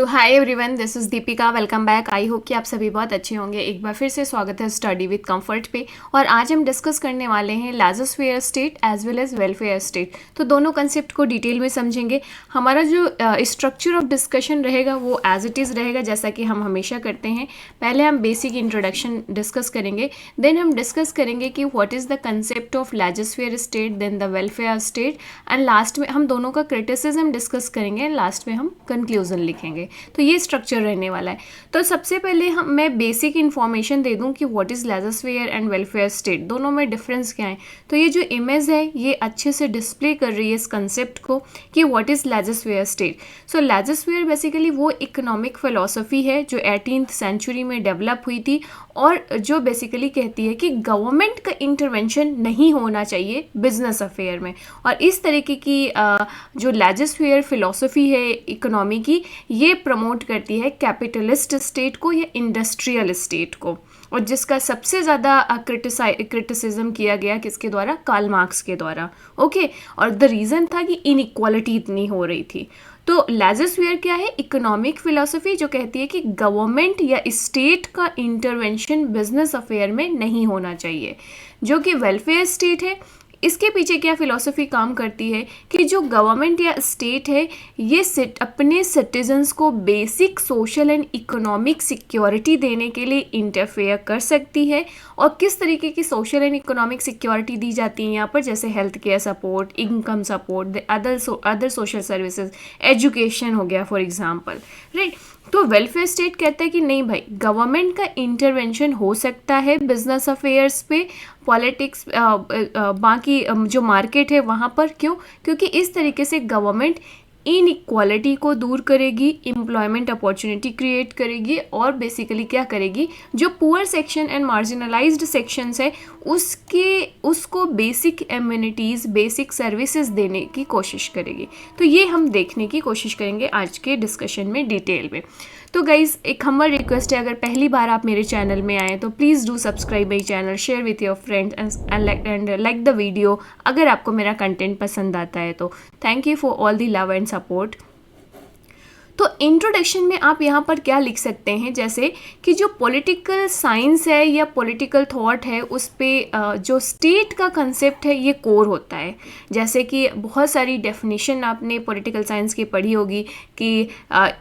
तो hi everyone, this is Deepika. Welcome back. I hope कि आप सभी बहुत अच्छे होंगे। एक बार फिर से स्वागत है स्टडी विद कंफर्ट पे। और आज हम डिस्कस करने वाले हैं laissez faire state as well as welfare state. तो दोनों कंसेप्ट को डिटेल में समझेंगे। हमारा जो स्ट्रक्चर ऑफ डिस्कशन रहेगा वो एज इट इज़ रहेगा, जैसा कि हम हमेशा करते हैं। पहले हम बेसिक इंट्रोडक्शन डिस्कस करेंगे, देन हम डिस्कस करेंगे कि what is the concept of laissez faire state, then the welfare state, and last में हम दोनों का क्रिटिसिज्म डिस्कस करेंगे, लास्ट में हम कंक्लूजन लिखेंगे। तो ये स्ट्रक्चर रहने वाला है। तो सबसे पहले मैं बेसिक इन्फॉर्मेशन दे दूं कि what is laissez faire and welfare state, दोनों में डिफरेंस क्या है। तो ये जो इमेज है ये अच्छे से डिस्प्ले कर रही है इस कंसेप्ट को कि what is laissez faire state. So laissez faire basically वो इकोनॉमिक फिलोसफी है जो 18th सेंचुरी में डेवलप हुई थी, और जो बेसिकली कहती है कि गवर्नमेंट का इंटरवेंशन नहीं होना चाहिए बिजनेस अफेयर में। और इस तरीके की जो लाजोस्फीयर फिलोसफी है इकोनॉमी की, ये प्रमोट करती है कैपिटलिस्ट स्टेट को या इंडस्ट्रियल स्टेट को, और जिसका सबसे ज़्यादा क्रिटिसिज्म किया गया किसके द्वारा? कार्ल मार्क्स के द्वारा। ओके, और द रीज़न था कि इनइक्वालिटी इतनी हो रही थी। तो लाजोस्फीयर क्या है? इकोनॉमिक फिलॉसफी जो कहती है कि गवर्नमेंट या स्टेट का इंटरवेंशन बिजनेस अफेयर में नहीं होना चाहिए। जो कि वेलफेयर स्टेट है, इसके पीछे क्या फिलॉसफी काम करती है कि जो गवर्नमेंट या स्टेट है ये अपने सिटीजन्स को basic social and economic security देने के लिए इंटरफेयर कर सकती है। और किस तरीके की सोशल एंड इकोनॉमिक सिक्योरिटी दी जाती है यहाँ पर? जैसे health care support, income support, other social services, education हो गया फॉर एग्जाम्पल, राइट। तो वेलफेयर स्टेट कहता है कि नहीं भाई, गवर्नमेंट का इंटरवेंशन हो सकता है बिजनेस अफेयर्स पे, पॉलिटिक्स, बाकी जो मार्केट है वहाँ पर। क्यों? क्योंकि इस तरीके से गवर्नमेंट इनइक्वालिटी को दूर करेगी, एम्प्लॉयमेंट अपॉर्चुनिटी क्रिएट करेगी, और बेसिकली क्या करेगी, जो poor section and marginalised sections है उसको बेसिक एम्यूनिटीज़, बेसिक सर्विसेज देने की कोशिश करेगी। तो ये हम देखने की कोशिश करेंगे आज के डिस्कशन में डिटेल में। तो गाइज़, एक हम्बल रिक्वेस्ट है, अगर पहली बार आप मेरे चैनल में आए तो please do subscribe my channel, share with your friends and like the video अगर आपको मेरा कंटेंट पसंद आता है तो। Thank you for all the love and support. तो इंट्रोडक्शन में आप यहाँ पर क्या लिख सकते हैं, जैसे कि जो पॉलिटिकल साइंस है या पॉलिटिकल थॉट है उस पर जो स्टेट का कंसेप्ट है ये कोर होता है। जैसे कि बहुत सारी डेफिनेशन आपने पॉलिटिकल साइंस की पढ़ी होगी कि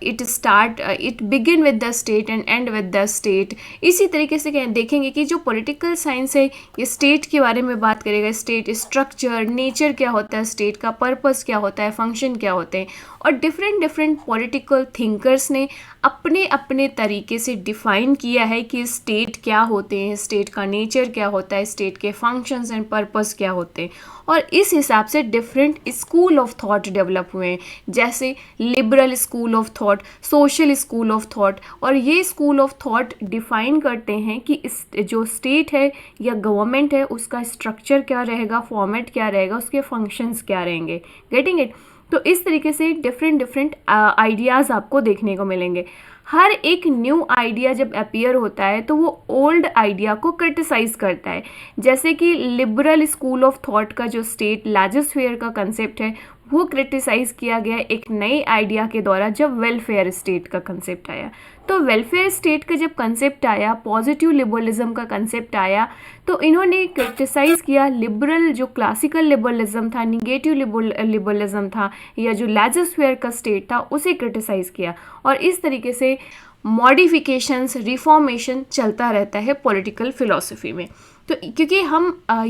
it begin with the state and and with the state. इसी तरीके से देखेंगे कि जो पॉलिटिकल साइंस है ये स्टेट के बारे में बात करेगा, स्टेट स्ट्रक्चर, नेचर क्या होता है स्टेट का, पर्पस क्या होता है, फंक्शन क्या होते हैं। और डिफरेंट पॉलिटिकल थिंकर्स ने अपने अपने तरीके से डिफाइन किया है कि स्टेट क्या होते हैं, स्टेट का नेचर क्या होता है, स्टेट के फंक्शंस एंड पर्पस क्या होते हैं। और इस हिसाब से different school of thought develop हुए हैं, जैसे liberal school of thought, social school of thought. और ये स्कूल ऑफ थॉट डिफाइन करते हैं कि इस जो स्टेट है या गवर्नमेंट है उसका स्ट्रक्चर क्या रहेगा, फॉर्मेट क्या रहेगा, उसके फंक्शंस क्या रहेंगे। Getting it? तो इस तरीके से डिफरेंट आइडियाज़ आपको देखने को मिलेंगे। हर एक न्यू आइडिया जब अपीयर होता है तो वो ओल्ड आइडिया को क्रिटिसाइज करता है। जैसे कि लिबरल स्कूल ऑफ थॉट का जो स्टेट लाजोस्फीयर का कंसेप्ट है वो क्रिटिसाइज किया गया एक नए आइडिया के द्वारा जब वेलफेयर स्टेट का कंसेप्ट आया। तो वेलफेयर स्टेट का जब कंसेप्ट आया, पॉजिटिव लिबरलिज्म का कंसेप्ट आया, तो इन्होंने क्रिटिसाइज किया लिबरल, जो क्लासिकल लिबरलिज्म था, निगेटिव लिबरलिज्म था, या जो लाजोस्फीयर का स्टेट था उसे क्रिटिसाइज किया। और इस तरीके से मॉडिफिकेशंस, रिफॉर्मेशन चलता रहता है पॉलिटिकल फिलॉसफी में। तो क्योंकि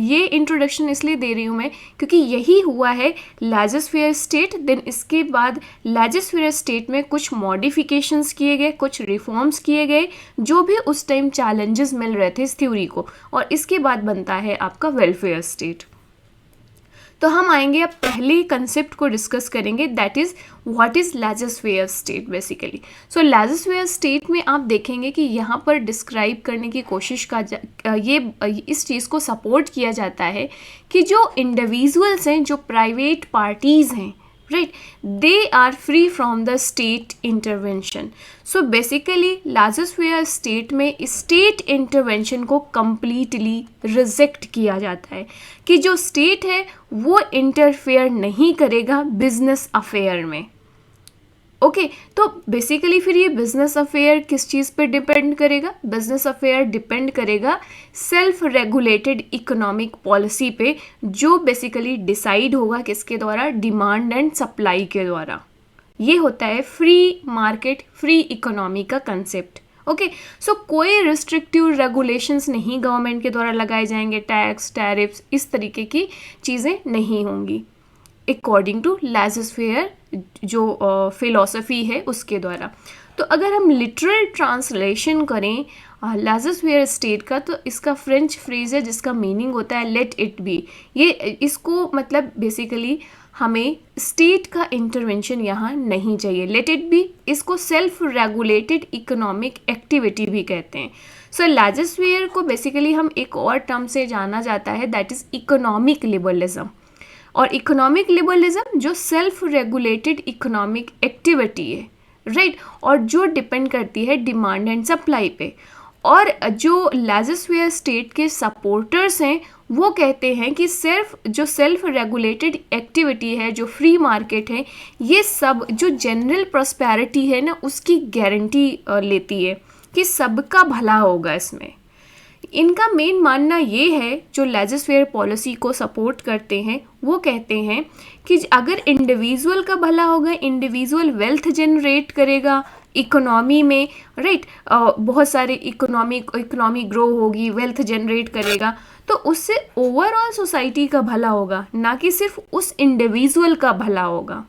ये इंट्रोडक्शन इसलिए दे रही हूँ मैं क्योंकि यही हुआ है लाजोस्फीयर स्टेट। देन इसके बाद लाजोस्फीयर स्टेट में कुछ मॉडिफिकेशंस किए गए, कुछ रिफॉर्म्स किए गए, जो भी उस टाइम चैलेंजेस मिल रहे थे इस थ्योरी को, और इसके बाद बनता है आपका वेलफेयर स्टेट। तो हम आएंगे, अब पहले कंसेप्ट को डिस्कस करेंगे, that is what is laissez faire state basically. So laissez faire state में आप देखेंगे कि यहाँ पर डिस्क्राइब करने की कोशिश इस चीज़ को सपोर्ट किया जाता है कि जो इंडिविजुअल्स हैं, जो प्राइवेट पार्टीज़ हैं, right, they are free from the state intervention. So basically laissez faire state में स्टेट इंटरवेंशन को completely रिजेक्ट किया जाता है कि जो स्टेट है वो इंटरफेयर नहीं करेगा बिजनेस अफेयर में। ओके तो बेसिकली फिर ये बिजनेस अफेयर किस चीज़ पे डिपेंड करेगा? बिजनेस अफेयर डिपेंड करेगा सेल्फ रेगुलेटेड इकोनॉमिक पॉलिसी पे, जो बेसिकली डिसाइड होगा किसके द्वारा? डिमांड एंड सप्लाई के द्वारा। ये होता है फ्री मार्केट, फ्री इकोनॉमी का कंसेप्ट। ओके सो कोई रिस्ट्रिक्टिव रेगुलेशंस नहीं गवर्नमेंट के द्वारा लगाए जाएंगे, टैक्स, टैरिफ्स, इस तरीके की चीज़ें नहीं होंगी अकॉर्डिंग टू लाइजोस्फेयर जो फिलॉसफी है उसके द्वारा। तो अगर हम लिटरल ट्रांसलेशन करें लाइजोस्फेयर स्टेट का, तो इसका फ्रेंच फ्रेज है जिसका मीनिंग होता है लेट इट बी। ये इसको मतलब बेसिकली हमें स्टेट का इंटरवेंशन यहाँ नहीं चाहिए। लेट इट बी इसको सेल्फ रेगुलेटेड इकोनॉमिक एक्टिविटी भी कहते हैं। सो लाइजोस्फेयर को बेसिकली हम एक और टर्म से जाना जाता है, दैट इज़ इकोनॉमिक लिबरलिज्म। और इकोनॉमिक लिबरलिज्म जो सेल्फ रेगुलेटेड इकोनॉमिक एक्टिविटी है, राइट, और जो डिपेंड करती है डिमांड एंड सप्लाई पे। और जो लाइजोस्फेयर स्टेट के सपोर्टर्स हैं वो कहते हैं कि सिर्फ जो सेल्फ रेगुलेटेड एक्टिविटी है, जो फ्री मार्केट है, ये सब जो जनरल प्रॉस्पेरिटी है ना उसकी गारंटी लेती है कि सबका भला होगा इसमें। इनका मेन मानना ये है, जो लाइजोस्फेयर पॉलिसी को सपोर्ट करते हैं वो कहते हैं कि अगर इंडिविजुअल का भला होगा, इंडिविजुअल वेल्थ जनरेट करेगा इकोनॉमी में, राइट, बहुत सारे इकोनॉमी ग्रो होगी, वेल्थ जनरेट करेगा, तो उससे ओवरऑल सोसाइटी का भला होगा, ना कि सिर्फ उस इंडिविजुअल का भला होगा।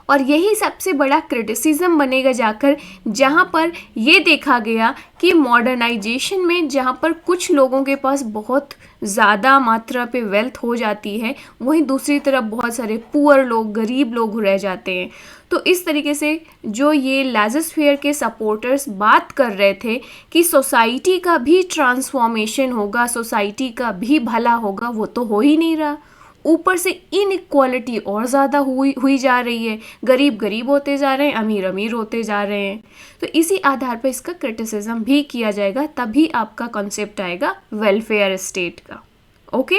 और यही सबसे बड़ा क्रिटिसिज्म बनेगा जाकर, जहाँ पर ये देखा गया कि मॉडर्नाइजेशन में जहाँ पर कुछ लोगों के पास बहुत ज़्यादा मात्रा पे वेल्थ हो जाती है, वहीं दूसरी तरफ बहुत सारे पुअर लोग, गरीब लोग रह जाते हैं। तो इस तरीके से जो ये लाइजोस्फेयर के सपोर्टर्स बात कर रहे थे कि सोसाइटी का भी ट्रांसफॉर्मेशन होगा, सोसाइटी का भी भला होगा, वो तो हो ही नहीं रहा। ऊपर से इनइक्वालिटी और ज़्यादा हुई जा रही है, गरीब गरीब होते जा रहे हैं, अमीर अमीर होते जा रहे हैं। तो इसी आधार पर इसका क्रिटिसिज्म भी किया जाएगा, तभी आपका कॉन्सेप्ट आएगा वेलफेयर स्टेट का। ओके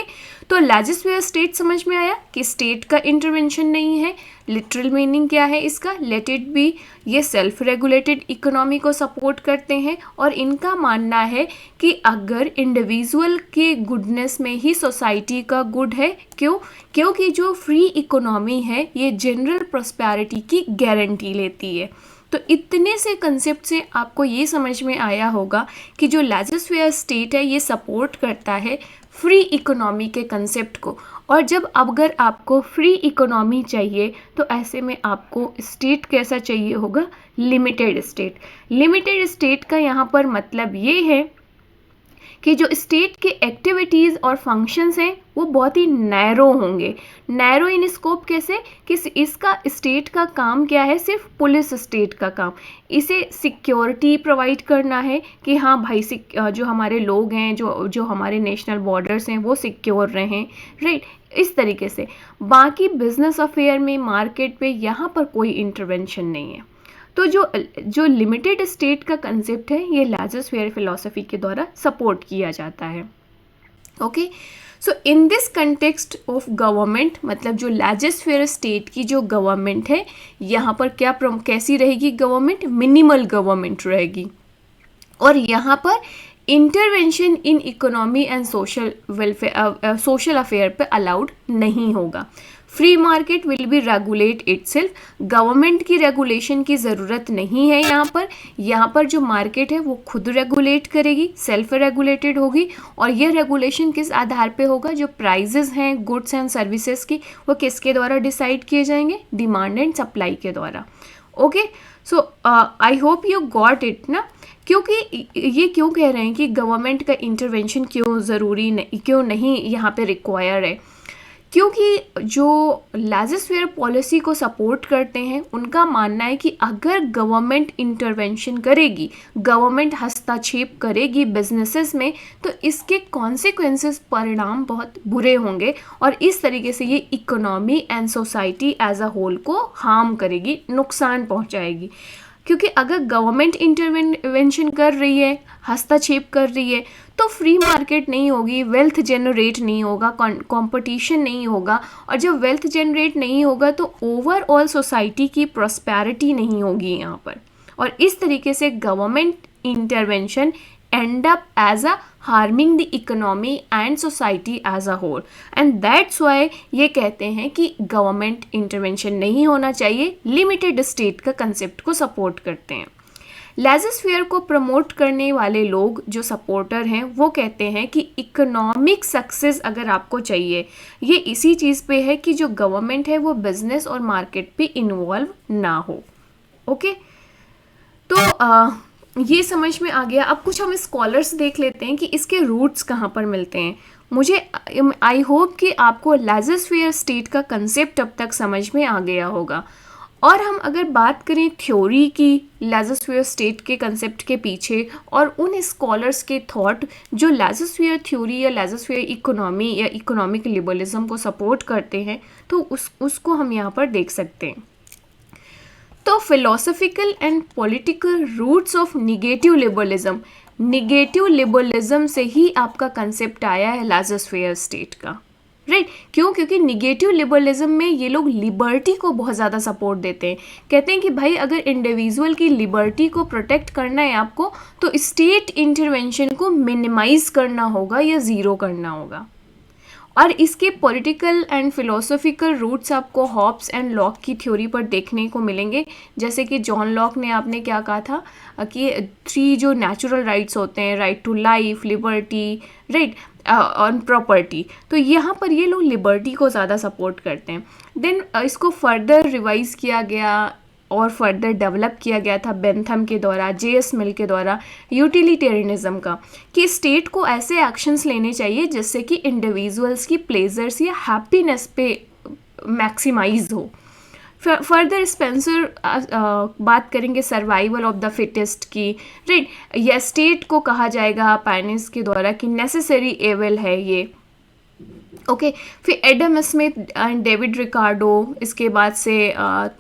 तो लाइजोस्फेयर स्टेट समझ में आया कि स्टेट का इंटरवेंशन नहीं है। लिटरल मीनिंग क्या है इसका? Let it be. ये सेल्फ रेगुलेटेड इकोनॉमी को सपोर्ट करते हैं और इनका मानना है कि अगर इंडिविजुअल के गुडनेस में ही सोसाइटी का गुड है। क्यों? क्योंकि जो फ्री इकोनॉमी है ये जनरल प्रॉस्पेरिटी की गारंटी लेती है। तो इतने से कंसेप्ट से आपको ये समझ में आया होगा कि जो लाइजोस्फेयर स्टेट है ये सपोर्ट करता है फ्री इकोनॉमी के कंसेप्ट को। और जब अगर आपको फ्री इकोनॉमी चाहिए तो ऐसे में आपको स्टेट कैसा चाहिए होगा? Limited state. लिमिटेड स्टेट का यहाँ पर मतलब ये है कि जो स्टेट के एक्टिविटीज़ और फंक्शंस हैं वो बहुत ही नैरो होंगे। नैरो इन स्कोप कैसे? कि इसका स्टेट का काम क्या है? सिर्फ पुलिस स्टेट का काम, इसे सिक्योरिटी प्रोवाइड करना है कि हाँ भाई जो हमारे लोग हैं, जो हमारे नेशनल बॉर्डर्स हैं वो सिक्योर रहें, राइट, इस तरीके से। बाकी बिजनेस अफेयर में, मार्केट पे यहाँ पर कोई इंटरवेंशन नहीं है। तो जो लिमिटेड स्टेट का कंसेप्ट है ये लाइजोस्फेयर फिलॉसफी के द्वारा सपोर्ट किया जाता है। Okay so in this context of government, मतलब जो लाइजोस्फेयर स्टेट की जो गवर्नमेंट है यहाँ पर कैसी रहेगी गवर्नमेंट? मिनिमल गवर्नमेंट रहेगी। और यहाँ पर intervention in economy and social affair पे अलाउड नहीं होगा। Free market will be regulate itself. Government की रेगुलेशन की ज़रूरत नहीं है यहाँ पर जो मार्केट है वो खुद रेगुलेट करेगी, सेल्फ रेगुलेटेड होगी। और ये रेगुलेशन किस आधार पे होगा? जो प्राइजेस हैं गुड्स एंड सर्विसेज की, वो किसके द्वारा डिसाइड किए जाएंगे? डिमांड एंड सप्लाई के द्वारा। Okay so I hope you got it ना। क्योंकि ये क्यों कह रहे हैं कि गवर्नमेंट का इंटरवेंशन क्यों नहीं यहाँ पे रिक्वायर है? क्योंकि जो लाइजोस्फेयर पॉलिसी को सपोर्ट करते हैं उनका मानना है कि अगर गवर्नमेंट इंटरवेंशन करेगी, गवर्नमेंट हस्तक्षेप करेगी बिजनेसेस में, तो इसके कॉन्सिक्वेंसेस, परिणाम बहुत बुरे होंगे और इस तरीके से ये economy and society as a whole को हार्म करेगी, नुकसान पहुंचाएगी। क्योंकि अगर गवर्नमेंट इंटरवेंशन कर रही है, हस्तक्षेप कर रही है, तो फ्री मार्केट नहीं होगी, वेल्थ जनरेट नहीं होगा, कंपटीशन नहीं होगा, और जब वेल्थ जनरेट नहीं होगा तो ओवरऑल सोसाइटी की प्रॉस्पेरिटी नहीं होगी यहाँ पर। और इस तरीके से government intervention end up as a harming the economy and society as a whole, and that's why ये कहते हैं कि गवर्नमेंट इंटरवेंशन नहीं होना चाहिए, लिमिटेड स्टेट का कंसेप्ट को सपोर्ट करते हैं। लेज़र-फेयर को प्रमोट करने वाले लोग जो सपोर्टर हैं वो कहते हैं कि इकोनॉमिक सक्सेस अगर आपको चाहिए, ये इसी चीज़ पे है कि जो गवर्नमेंट है वो बिजनेस और मार्केट पे इन्वॉल्व ना हो। ओके, तो ये समझ में आ गया। अब कुछ हम स्कॉलर्स देख लेते हैं कि इसके रूट्स कहाँ पर मिलते हैं। मुझे आई होप कि आपको लेज़र-फेयर स्टेट का कंसेप्ट अब तक समझ में आ गया होगा। और हम अगर बात करें थ्योरी की लेज़र-फेयर स्टेट के कंसेप्ट के पीछे और उन स्कॉलर्स के थॉट जो लेज़र-फेयर थ्योरी या लेज़र-फेयर इकोनॉमी या इकोनॉमिक लिबरलिज्म को सपोर्ट करते हैं, तो उसको हम यहाँ पर देख सकते हैं। तो philosophical and political roots of negative liberalism से ही आपका कंसेप्ट आया है लेज़र-फेयर स्टेट का, राइट? क्यों? क्योंकि निगेटिव लिबरलिज्म में ये लोग लिबर्टी को बहुत ज़्यादा सपोर्ट देते हैं। कहते हैं कि भाई अगर इंडिविजुअल की लिबर्टी को प्रोटेक्ट करना है आपको, तो स्टेट इंटरवेंशन को मिनिमाइज करना होगा या ज़ीरो करना होगा। और इसके पॉलिटिकल एंड फिलोसॉफिकल रूट्स आपको हॉब्स एंड लॉक की थ्योरी पर देखने को मिलेंगे। जैसे कि जॉन लॉक ने आपने क्या कहा था कि 3 जो नेचुरल राइट्स होते हैं, right to life, liberty, right on property, तो यहाँ पर ये लोग लिबर्टी को ज़्यादा सपोर्ट करते हैं। देन इसको फर्दर रिवाइज किया गया और फर्दर डेवलप किया गया था बेंथम के द्वारा, J.S. मिल के द्वारा, यूटिलिटेरियनिज्म का, कि स्टेट को ऐसे एक्शंस लेने चाहिए जिससे कि इंडिविजुअल्स की प्लेजर्स या हैप्पीनेस पे मैक्सिमाइज हो। फर्दर स्पेंसर बात करेंगे सर्वाइवल ऑफ ड फिटेस्ट की, राइट? या स्टेट को कहा जाएगा पाइनिस के द्वारा कि नेसेसरी एवल है ये। ओके, फिर Adam Smith and David Ricardo, इसके बाद से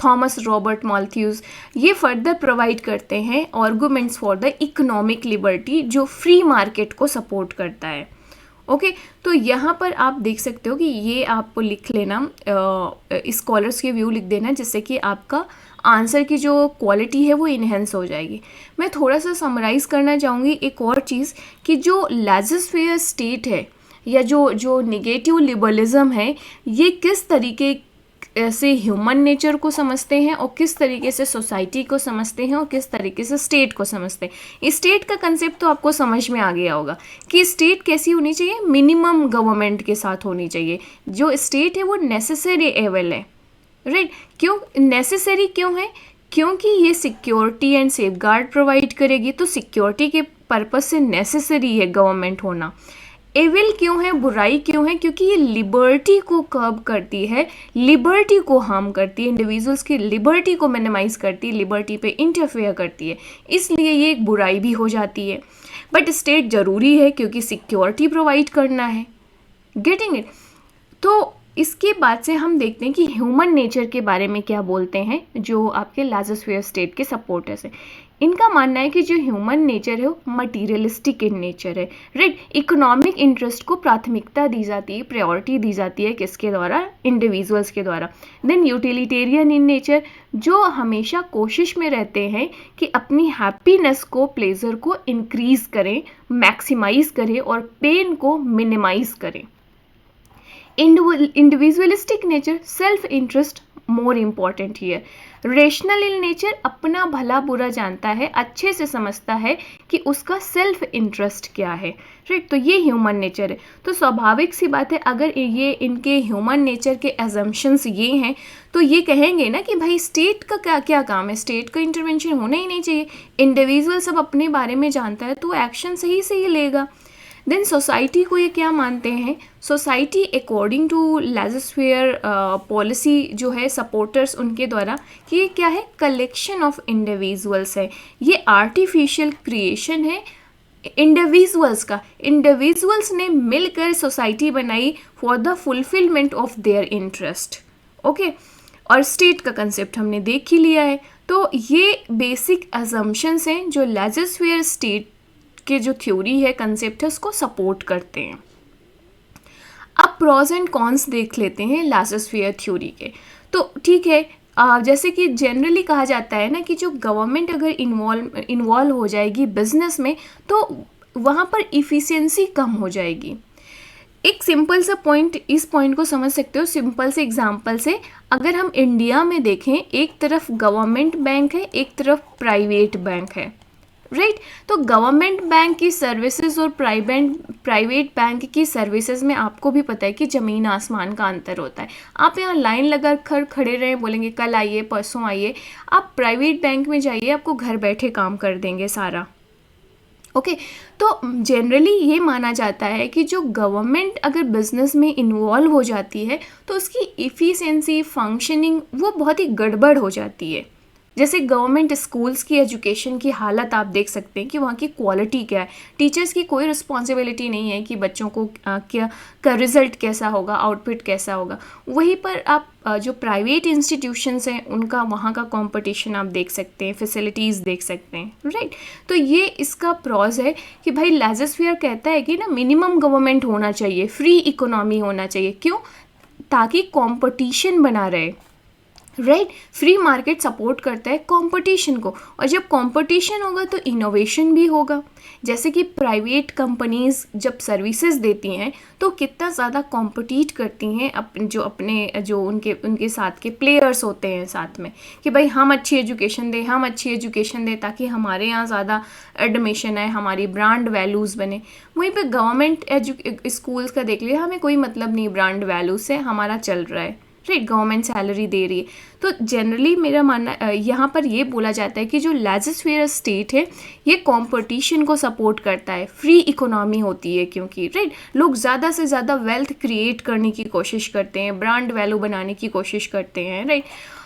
थॉमस रॉबर्ट माल्थ्यूज, ये फर्दर प्रोवाइड करते हैं arguments for the economic liberty जो फ्री मार्केट को सपोर्ट करता है। ओके, तो यहाँ पर आप देख सकते हो कि ये आपको लिख लेना, स्कॉलर्स के व्यू लिख देना, जिससे कि आपका आंसर की जो क्वालिटी है वो इन्हेंस हो जाएगी। मैं थोड़ा सा समराइज करना चाहूँगी एक और चीज़ कि जो लेज़र-फेयर स्टेट है या जो निगेटिव लिबरलिज्म है, ये किस तरीके से ह्यूमन नेचर को समझते हैं और किस तरीके से सोसाइटी को समझते हैं और किस तरीके से स्टेट को समझते हैं। स्टेट का कंसेप्ट तो आपको समझ में आ गया होगा कि स्टेट कैसी होनी चाहिए, मिनिमम गवर्नमेंट के साथ होनी चाहिए। जो स्टेट है वो नेसेसरी एवल है, राइट? क्यों नेसेसरी क्यों है? क्योंकि ये सिक्योरिटी एंड सेफगार्ड प्रोवाइड करेगी, तो सिक्योरिटी के पर्पस से नेसेसरी है गवर्नमेंट होना। एविल क्यों है, बुराई क्यों है? क्योंकि ये लिबर्टी को कर्ब करती है, लिबर्टी को हार्म करती है, इंडिविजुअल्स की लिबर्टी को मिनिमाइज करती है, लिबर्टी पे इंटरफेयर करती है, इसलिए ये एक बुराई भी हो जाती है। बट स्टेट ज़रूरी है क्योंकि सिक्योरिटी प्रोवाइड करना है। Getting it? तो इसके बाद से हम देखते हैं कि ह्यूमन नेचर के बारे में क्या बोलते हैं जो आपके लेज़र-फेयर स्टेट के सपोर्टर्स हैं। इनका मानना है कि जो ह्यूमन नेचर है वो मटीरियलिस्टिक इन नेचर है, राइट? इकोनॉमिक इंटरेस्ट को प्राथमिकता दी जाती है, प्रायोरिटी दी जाती है, किसके द्वारा? इंडिविजुअल्स के द्वारा। देन यूटिलिटेरियन इन नेचर, जो हमेशा कोशिश में रहते हैं कि अपनी हैप्पीनेस को, प्लेजर को इंक्रीज करें, मैक्सिमाइज करें और पेन को मिनिमाइज करें। Individualistic nature, self interest more important here. Rational in nature, अपना भला बुरा जानता है, अच्छे से समझता है कि उसका सेल्फ इंटरेस्ट क्या है, राइट? तो ये ह्यूमन नेचर है। तो स्वाभाविक सी बात है, अगर ये इनके ह्यूमन नेचर के एजम्पशंस ये हैं, तो ये कहेंगे ना कि भाई स्टेट का क्या क्या काम है, स्टेट का इंटरवेंशन होना ही नहीं चाहिए, इंडिविजुअल सब अपने बारे में जानता है तो एक्शन सही से ही लेगा। देन सोसाइटी को ये क्या मानते हैं? Society according to laissez faire policy जो है सपोर्टर्स उनके द्वारा, कि ये क्या है? कलेक्शन ऑफ इंडिविजुअल्स है, ये आर्टिफिशियल क्रिएशन है इंडिविजुअल्स का। इंडिविजुअल्स ने मिलकर सोसाइटी बनाई for the fulfilment of their interest. Okay, और स्टेट का कंसेप्ट हमने देख ही लिया है। तो ये बेसिक अजम्पशंस हैं जो लेजर स्टेट के जो थ्योरी है, कंसेप्ट है, उसको सपोर्ट करते हैं। अब प्रोज एंड कॉन्स देख लेते हैं लेजर थ्योरी के। तो ठीक है, जैसे कि जनरली कहा जाता है ना कि जो गवर्नमेंट अगर इन्वॉल्व हो जाएगी बिजनेस में तो वहाँ पर इफ़िशियंसी कम हो जाएगी। एक सिंपल सा पॉइंट, इस पॉइंट को समझ सकते हो सिंपल से एग्जांपल से। अगर हम इंडिया में देखें, एक तरफ गवर्नमेंट बैंक है, एक तरफ प्राइवेट बैंक है, राइट। तो गवर्नमेंट बैंक की सर्विसेज और प्राइवेट बैंक की सर्विसेज में आपको भी पता है कि ज़मीन आसमान का अंतर होता है। आप यहाँ लाइन लगा कर खड़े रहे, बोलेंगे कल आइए, परसों आइए, आप प्राइवेट बैंक में जाइए, आपको घर बैठे काम कर देंगे सारा। ओके, तो जनरली ये माना जाता है कि जो गवर्नमेंट अगर बिजनेस में इन्वॉल्व हो जाती है तो उसकी इफ़िशियंसी, फंक्शनिंग वो बहुत ही गड़बड़ हो जाती है। जैसे गवर्नमेंट स्कूल्स की एजुकेशन की हालत आप देख सकते हैं कि वहाँ की क्वालिटी क्या है। टीचर्स की कोई रिस्पॉन्सिबिलिटी नहीं है कि बच्चों को क्या का रिज़ल्ट कैसा होगा, आउटपुट कैसा होगा। वहीं पर आप जो प्राइवेट इंस्टीट्यूशंस हैं उनका वहाँ का कंपटीशन आप देख सकते हैं, फैसिलिटीज़ देख सकते हैं, राइट। तो ये इसका प्रॉज है कि भाई लेजर कहता है कि ना मिनिमम गवर्नमेंट होना चाहिए, फ्री इकोनॉमी होना चाहिए। क्यों? ताकि कंपटीशन बना रहे, राइट। फ्री मार्केट सपोर्ट करता है कंपटीशन को, और जब कंपटीशन होगा तो इनोवेशन भी होगा। जैसे कि प्राइवेट कंपनीज जब सर्विसेज देती हैं तो कितना ज़्यादा कॉम्पिटिट करती हैं जो उनके साथ के प्लेयर्स होते हैं साथ में, कि भाई हम अच्छी एजुकेशन दें ताकि हमारे यहाँ ज़्यादा एडमिशन आए, हमारी ब्रांड वैल्यूज़ बने। वहीं पे गवर्नमेंट स्कूल्स का देख लिया, हमें कोई मतलब नहीं ब्रांड वैल्यूज से, हमारा चल रहा है, राइट, गवर्नमेंट सैलरी दे रही है। तो जनरली मेरा मानना यहाँ पर ये बोला जाता है कि जो लेजिस्लेटिव स्टेट है ये कंपटीशन को सपोर्ट करता है, फ्री इकोनॉमी होती है क्योंकि, राइट, लोग ज़्यादा से ज़्यादा वेल्थ क्रिएट करने की कोशिश करते हैं, ब्रांड वैल्यू बनाने की कोशिश करते हैं, राइट।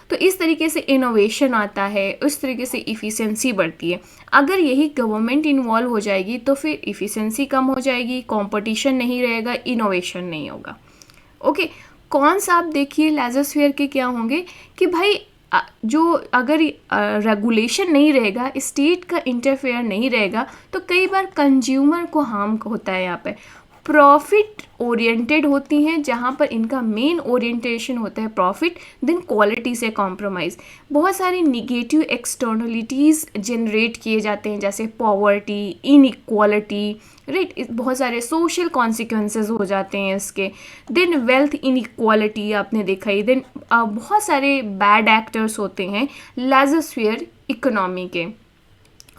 तो इस तरीके से इनोवेशन आता है, उस तरीके से इफ़िशियंसी बढ़ती है। अगर यही गवर्नमेंट इन्वॉल्व हो जाएगी तो फिर इफ़िशियंसी कम हो जाएगी, कंपटीशन नहीं रहेगा, इनोवेशन नहीं होगा। ओके, कौन सा आप देखिए लेजर के क्या होंगे कि भाई जो अगर रेगुलेशन नहीं रहेगा, स्टेट का इंटरफेयर नहीं रहेगा तो कई बार कंज्यूमर को हार्म होता है। यहाँ पे प्रॉफिट ओरिएंटेड होती हैं, जहाँ पर इनका मेन ओरिएंटेशन होता है प्रॉफिट, देन क्वालिटी से कॉम्प्रोमाइज़। बहुत सारी निगेटिव एक्सटर्नलिटीज़ जनरेट किए जाते हैं, जैसे पॉवर्टी, इनइक्वालिटी, राइट, बहुत सारे सोशल कॉन्सिक्वेंसेस हो जाते हैं इसके। देन वेल्थ इनइक्वालिटी आपने देखा ही। देन बहुत सारे बैड एक्टर्स होते हैं लेजर इकोनॉमी के।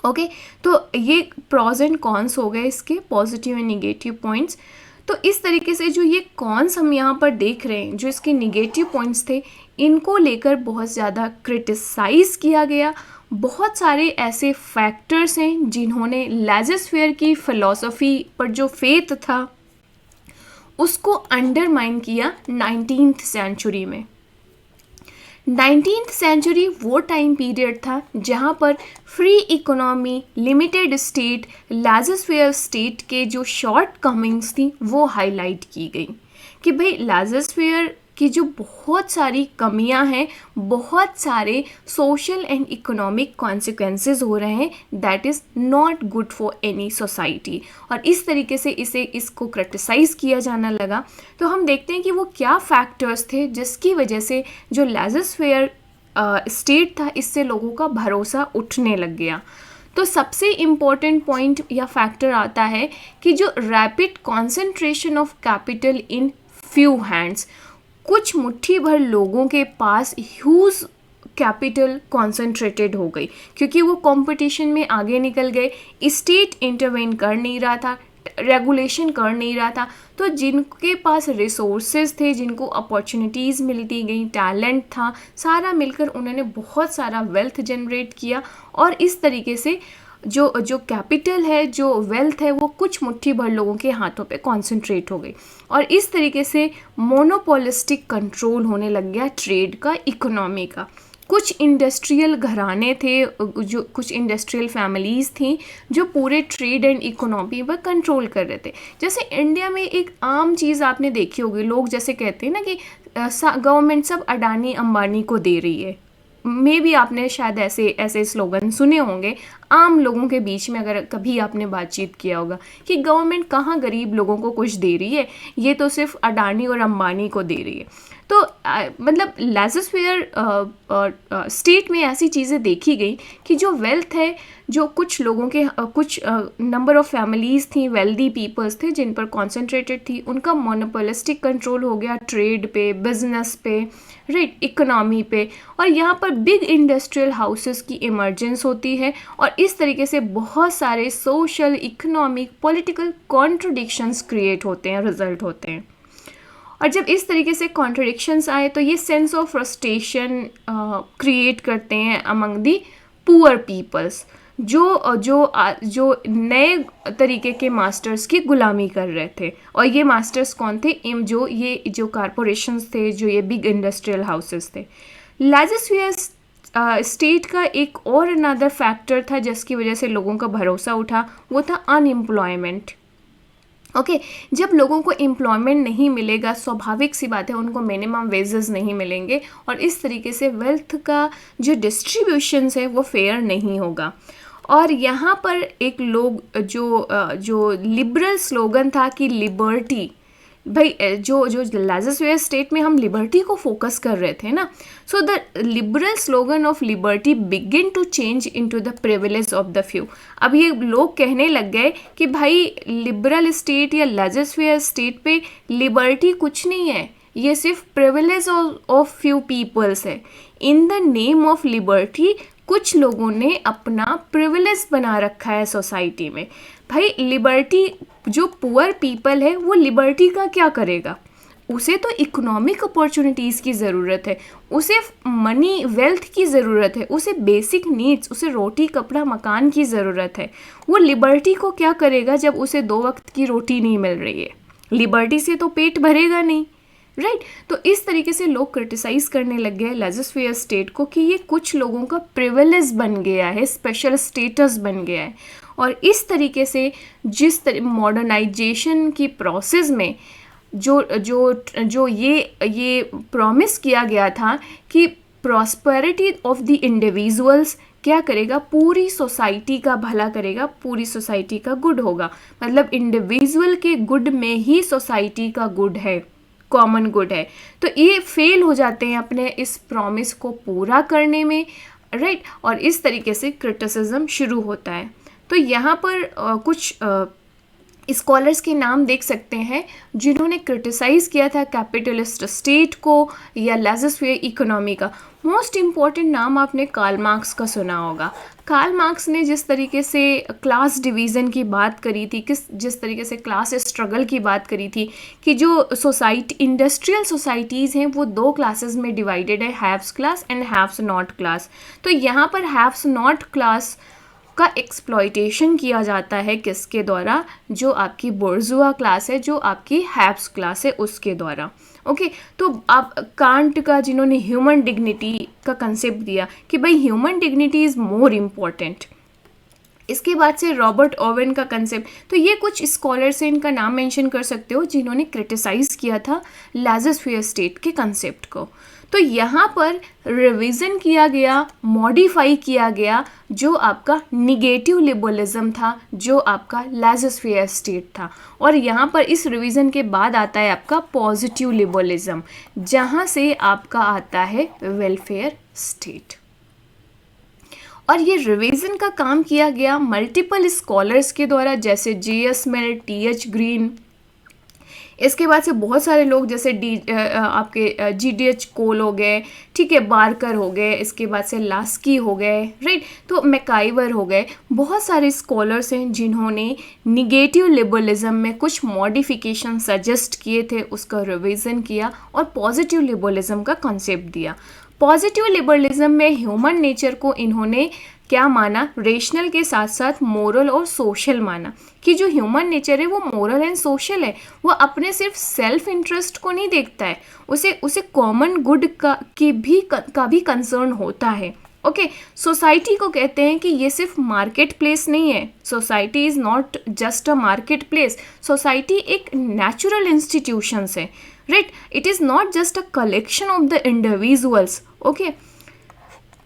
ओके, तो ये प्रॉज एंड कॉन्स हो गए इसके, पॉजिटिव एंड निगेटिव पॉइंट्स। तो इस तरीके से जो ये कॉन्स हम यहाँ पर देख रहे हैं, जो इसके निगेटिव पॉइंट्स थे, इनको लेकर बहुत ज़्यादा क्रिटिसाइज़ किया गया। बहुत सारे ऐसे फैक्टर्स हैं जिन्होंने लेजर की फ़िलॉसफी पर जो फेथ था उसको अंडरमाइन किया 19th सेंचुरी में। 19th सेंचुरी वो टाइम पीरियड था जहाँ पर free economy, limited state, laissez state के जो शॉर्ट कमिंग्स थी वो हाईलाइट की गई कि भाई लेजर की जो बहुत सारी कमियां हैं, बहुत सारे सोशल एंड इकोनॉमिक कॉन्सिक्वेंसेस हो रहे हैं, that is not good for any society. और इस तरीके से इसको क्रिटिसाइज़ किया जाना लगा। तो हम देखते हैं कि वो क्या फैक्टर्स थे जिसकी वजह से जो लेजर स्टेट था इससे लोगों का भरोसा उठने लग गया। तो सबसे इम्पोर्टेंट पॉइंट या फैक्टर आता है कि जो rapid concentration of capital in few hands, कुछ मुट्ठी भर लोगों के पास ह्यूज कैपिटल कॉन्सेंट्रेटेड हो गई क्योंकि वो कंपटीशन में आगे निकल गए। स्टेट इंटरवेन कर नहीं रहा था, रेगुलेशन कर नहीं रहा था, तो जिनके पास रिसोर्सेज थे, जिनको अपॉर्चुनिटीज़ मिलती गई, टैलेंट था, सारा मिलकर उन्होंने बहुत सारा वेल्थ जनरेट किया। और इस तरीके से जो कैपिटल है, जो वेल्थ है, वो कुछ मुट्ठी भर लोगों के हाथों पे कॉन्सेंट्रेट हो गई। और इस तरीके से मोनोपोलिस्टिक कंट्रोल होने लग गया ट्रेड का, इकोनॉमी का। कुछ इंडस्ट्रियल घराने थे, जो कुछ इंडस्ट्रियल फैमिलीज़ थी जो पूरे ट्रेड एंड इकोनॉमी पर कंट्रोल कर रहे थे। जैसे इंडिया में एक आम चीज़ आपने देखी होगी, लोग जैसे कहते हैं ना कि गवर्नमेंट सब अडानी अंबानी को दे रही है, मे भी आपने शायद ऐसे ऐसे स्लोगन सुने होंगे आम लोगों के बीच में, अगर कभी आपने बातचीत किया होगा कि गवर्नमेंट कहाँ गरीब लोगों को कुछ दे रही है, ये तो सिर्फ अडानी और अंबानी को दे रही है। तो मतलब लाजोस्फीयर स्टेट में ऐसी चीज़ें देखी गई कि जो वेल्थ है, जो कुछ लोगों के कुछ नंबर ऑफ फैमिलीज़ थी, वेल्दी पीपल्स थे जिन पर कॉन्सेंट्रेटेड थी, उनका मोनोपोलिस्टिक कंट्रोल हो गया ट्रेड पे, बिजनेस पे, राइट, इकोनॉमी पे। और यहाँ पर बिग इंडस्ट्रियल हाउसेस की इमर्जेंस होती है और इस तरीके से बहुत सारे social, economic, political contradictions create होते हैं, रिजल्ट होते हैं। और जब इस तरीके से कॉन्ट्रडिक्शंस आए तो ये सेंस ऑफ फ्रस्ट्रेशन क्रिएट करते हैं अमंग दी पुअर पीपल्स, जो नए तरीके के मास्टर्स की गुलामी कर रहे थे। और ये मास्टर्स कौन थे? जो कॉरपोरेशंस थे, जो ये बिग इंडस्ट्रियल हाउसेस थे। लाजोस्फीयर स्टेट का एक और अनदर फैक्टर था जिसकी वजह से लोगों का भरोसा उठा, वो था अनएम्प्लॉयमेंट। ओके जब लोगों को एम्प्लॉयमेंट नहीं मिलेगा, स्वाभाविक सी बात है उनको मिनिमम वेजेस नहीं मिलेंगे और इस तरीके से वेल्थ का जो डिस्ट्रीब्यूशंस है वो फेयर नहीं होगा। और यहाँ पर एक लोग जो लिबरल स्लोगन था कि लिबर्टी, भाई जो लाजोस्फीयर स्टेट में हम लिबर्टी को फोकस कर रहे थे ना, so the liberal slogan of liberty begin to change into the privilege of the few. अब ये लोग कहने लग गए कि भाई लिबरल स्टेट या लाजोस्फीयर स्टेट पे लिबर्टी कुछ नहीं है, ये सिर्फ प्रिविलेज ऑफ फ्यू पीपल्स है। In the name of liberty कुछ लोगों ने अपना प्रिविलेज बना रखा है सोसाइटी में। भाई लिबर्टी, जो पुअर पीपल है वो लिबर्टी का क्या करेगा? उसे तो इकोनॉमिक अपॉर्चुनिटीज़ की ज़रूरत है, उसे मनी वेल्थ की ज़रूरत है, उसे बेसिक नीड्स, उसे रोटी कपड़ा मकान की ज़रूरत है। वो लिबर्टी को क्या करेगा जब उसे 2 वक्त की रोटी नहीं मिल रही है? लिबर्टी से तो पेट भरेगा नहीं, राइट तो इस तरीके से लोग क्रिटिसाइज़ करने लग गए लाजोस्फीयर स्टेट को कि ये कुछ लोगों का प्रिविलेज बन गया है, स्पेशल स्टेटस बन गया है। और इस तरीके से जिस मॉडर्नाइजेशन की प्रोसेस में जो ये प्रॉमिस किया गया था कि प्रॉस्पेरिटी ऑफ द इंडिविजुअल्स क्या करेगा? पूरी सोसाइटी का भला करेगा, पूरी सोसाइटी का गुड होगा। मतलब इंडिविजुअल के गुड में ही सोसाइटी का गुड है, कॉमन गुड है। तो ये फेल हो जाते हैं अपने इस प्रॉमिस को पूरा करने में, राइट और इस तरीके से क्रिटिसिज्म शुरू होता है। तो यहाँ पर कुछ स्कॉलर्स के नाम देख सकते हैं जिन्होंने क्रिटिसाइज़ किया था कैपिटलिस्ट स्टेट को या लाजोस्फीयर इकोनॉमी का। मोस्ट इम्पॉर्टेंट नाम आपने कार्ल मार्क्स का सुना होगा। कार्ल मार्क्स ने जिस तरीके से क्लास डिवीज़न की बात करी थी, जिस तरीके से क्लास स्ट्रगल की बात करी थी कि जो इंडस्ट्रियल सोसाइटीज़ हैं वो 2 क्लासेस में डिवाइडेड है, haves class and haves not class. तो यहाँ पर हैव्स नॉट क्लास का एक्सप्लॉइटेशन किया जाता है किसके द्वारा? जो आपकी बुर्जुआ क्लास है, जो आपकी हैव्स क्लास है, उसके द्वारा। ओके तो आप कांट का, जिन्होंने ह्यूमन डिग्निटी का कंसेप्ट दिया कि भाई human dignity is more important. इसके बाद से रॉबर्ट ओवेन का कंसेप्ट। तो ये कुछ स्कॉलर्स हैं, इनका नाम मेंशन कर सकते हो, जिन्होंने क्रिटिसाइज़ किया था लाजोस्फीयर स्टेट के कंसेप्ट को। तो यहाँ पर रिवीजन किया गया, मॉडिफाई किया गया जो आपका निगेटिव लिबरलिज्म था, जो आपका लाजोस्फीयर स्टेट था। और यहाँ पर इस रिवीजन के बाद आता है आपका पॉजिटिव लिबरलिज्म, जहाँ से आपका आता है वेलफेयर स्टेट। और ये रिवीजन का काम किया गया मल्टीपल स्कॉलर्स के द्वारा, जैसे J.S. मिल, T.H. ग्रीन। इसके बाद से बहुत सारे लोग जैसे आपके G.D.H. कोल हो गए, ठीक है, बार्कर हो गए, इसके बाद से लास्की हो गए, राइट, तो मैकाइवर हो गए। बहुत सारे स्कॉलर्स हैं जिन्होंने निगेटिव लिबरलिज्म में कुछ मॉडिफिकेशन सजेस्ट किए थे, उसका रिवीजन किया और पॉजिटिव लिबरलिज्म का कॉन्सेप्ट दिया। पॉजिटिव लिबरलिज्म में ह्यूमन नेचर को इन्होंने क्या माना? रेशनल के साथ साथ मोरल और सोशल माना, कि जो ह्यूमन नेचर है वो मोरल एंड सोशल है। वो अपने सिर्फ सेल्फ इंटरेस्ट को नहीं देखता है, उसे कॉमन गुड का भी कंसर्न होता है। ओके सोसाइटी को कहते हैं कि ये सिर्फ मार्केट प्लेस नहीं है। Society is not just a market place, society एक नेचुरल इंस्टीट्यूशंस है, right, it is not just a collection of the individuals. Okay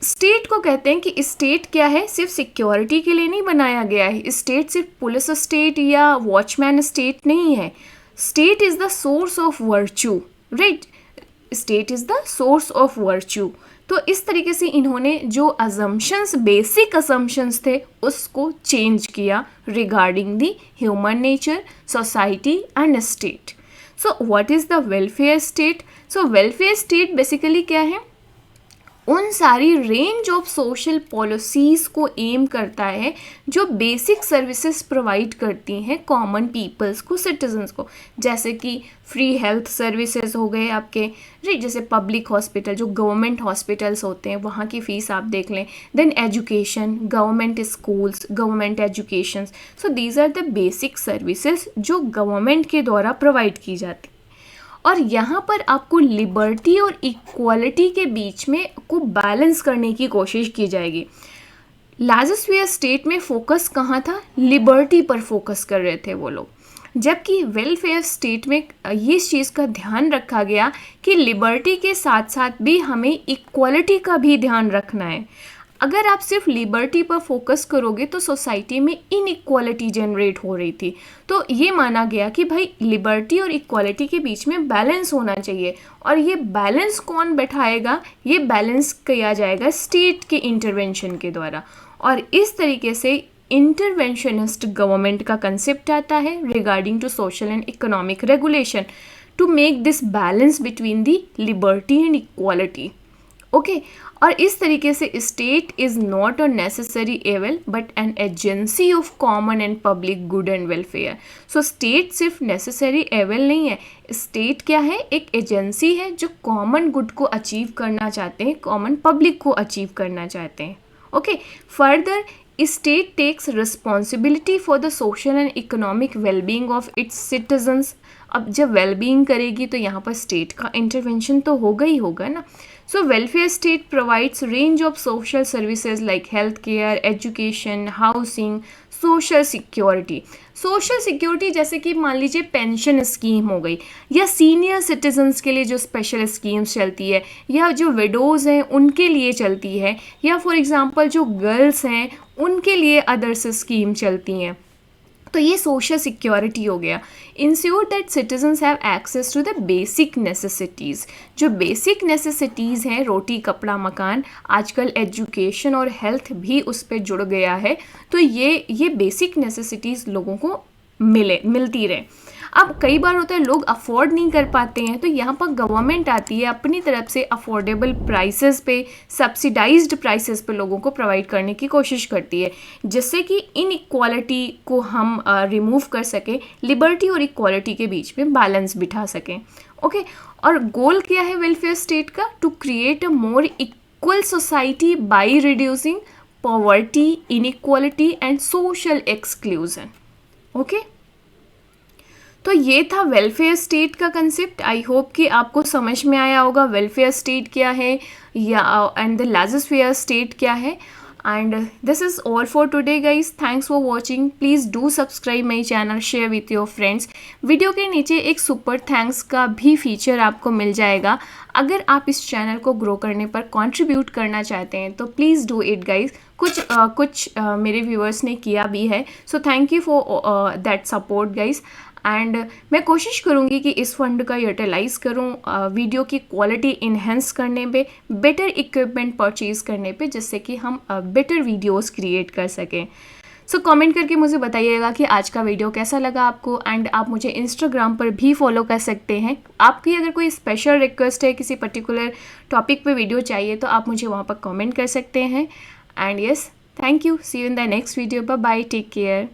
state को कहते हैं कि स्टेट क्या है, सिर्फ सिक्योरिटी के लिए नहीं बनाया गया है। स्टेट सिर्फ पुलिस स्टेट या वॉचमैन स्टेट नहीं है। State is the source of virtue, right. State is the source of virtue. तो इस तरीके से इन्होंने जो असम्पशंस, बेसिक असम्पशंस थे, उसको चेंज किया regarding the human nature, society and state. So what is the welfare state? So welfare state basically क्या है, उन सारी रेंज ऑफ सोशल पॉलिसीज़ को एम करता है जो बेसिक सर्विसेज प्रोवाइड करती हैं कॉमन पीपल्स को, सिटीजन्स को, जैसे कि फ्री हेल्थ सर्विसेज हो गए आपके, राइट, जैसे पब्लिक हॉस्पिटल, जो गवर्नमेंट हॉस्पिटल्स होते हैं वहाँ की फ़ीस आप देख लें। Then education, government schools, government education. So these are the basic services जो गवर्नमेंट के द्वारा प्रोवाइड की जाती। और यहाँ पर आपको लिबर्टी और इक्वालिटी के बीच में को बैलेंस करने की कोशिश की जाएगी। लाजोस्फियर स्टेट में फोकस कहाँ था? लिबर्टी पर फोकस कर रहे थे वो लोग, जबकि वेलफेयर स्टेट में ये इस चीज़ का ध्यान रखा गया कि लिबर्टी के साथ साथ भी हमें इक्वालिटी का भी ध्यान रखना है। अगर आप सिर्फ लिबर्टी पर फोकस करोगे तो सोसाइटी में इनइक्वालिटी जनरेट हो रही थी। तो ये माना गया कि भाई लिबर्टी और इक्वालिटी के बीच में बैलेंस होना चाहिए, और ये बैलेंस कौन बैठाएगा? ये बैलेंस किया जाएगा स्टेट के इंटरवेंशन के द्वारा। और इस तरीके से इंटरवेंशनिस्ट गवर्नमेंट का कंसेप्ट आता है regarding to social and economic regulation to make this balance between the liberty and equality. Okay, और इस तरीके से state is not a necessary evil but an agency of common and public good and welfare. So state सिर्फ necessary evil नहीं है, state क्या है? एक एजेंसी है जो कॉमन गुड को अचीव करना चाहते हैं, कॉमन पब्लिक को अचीव करना चाहते हैं। Okay, further state takes responsibility for the social and economic wellbeing of its citizens. अब जब वेलबींग करेगी तो यहाँ पर स्टेट का इंटरवेंशन तो होगा ही होगा ना। So welfare state provides range of social services like health care, education, housing, social security. Social security जैसे कि मान लीजिए पेंशन स्कीम हो गई, या सीनियर सिटीजन्स के लिए जो स्पेशल स्कीम्स चलती है, या जो विडोज़ हैं उनके लिए चलती है, या फॉर एग्जांपल जो गर्ल्स हैं उनके लिए अदर्स स्कीम चलती हैं। तो ये सोशल सिक्योरिटी हो गया। Ensure that citizens have access to the basic necessities. जो बेसिक नेसेसिटीज़ हैं, रोटी, कपड़ा, मकान, आजकल एजुकेशन और हेल्थ भी उस पर जुड़ गया है। तो ये बेसिक नेसेसिटीज़ लोगों को मिलती रहे। अब कई बार होता है लोग अफोर्ड नहीं कर पाते हैं, तो यहाँ पर गवर्नमेंट आती है अपनी तरफ से अफोर्डेबल प्राइसेस पे, सब्सिडाइज्ड प्राइसेस पे लोगों को प्रोवाइड करने की कोशिश करती है, जिससे कि इनइक्वालिटी को हम रिमूव कर सकें, लिबर्टी और इक्वालिटी के बीच में बैलेंस बिठा सकें। ओके, और गोल क्या है वेलफेयर स्टेट का? To create a more equal society by reducing poverty, inequality and social exclusion. Okay, तो ये था वेलफेयर स्टेट का कंसेप्ट। आई होप कि आपको समझ में आया होगा वेलफेयर स्टेट क्या है या एंड द लाजोस्फियर स्टेट क्या है। And this is all for today guys, thanks for watching. Please do subscribe my channel, share with your friends. Video के नीचे एक सुपर थैंक्स का भी फीचर आपको मिल जाएगा। अगर आप इस चैनल को ग्रो करने पर कंट्रीब्यूट करना चाहते हैं तो प्लीज़ डू इट गाइज। कुछ मेरे व्यूअर्स ने किया भी है, so thank you for that support guys. And मैं कोशिश करूँगी कि इस फंड का यूटिलाइज़ करूँ वीडियो की क्वालिटी इन्हेंस करने पे, बेटर इक्विपमेंट परचेज़ करने पे, जिससे कि हम बेटर वीडियोस क्रिएट कर सकें। सो कमेंट करके मुझे बताइएगा कि आज का वीडियो कैसा लगा आपको। एंड आप मुझे इंस्टाग्राम पर भी फॉलो कर सकते हैं। आपकी अगर कोई स्पेशल रिक्वेस्ट है, किसी पर्टिकुलर टॉपिक पे वीडियो चाहिए, तो आप मुझे वहाँ पर कमेंट कर सकते हैं। And yes, thank you, see you in the next video, bye bye, take care.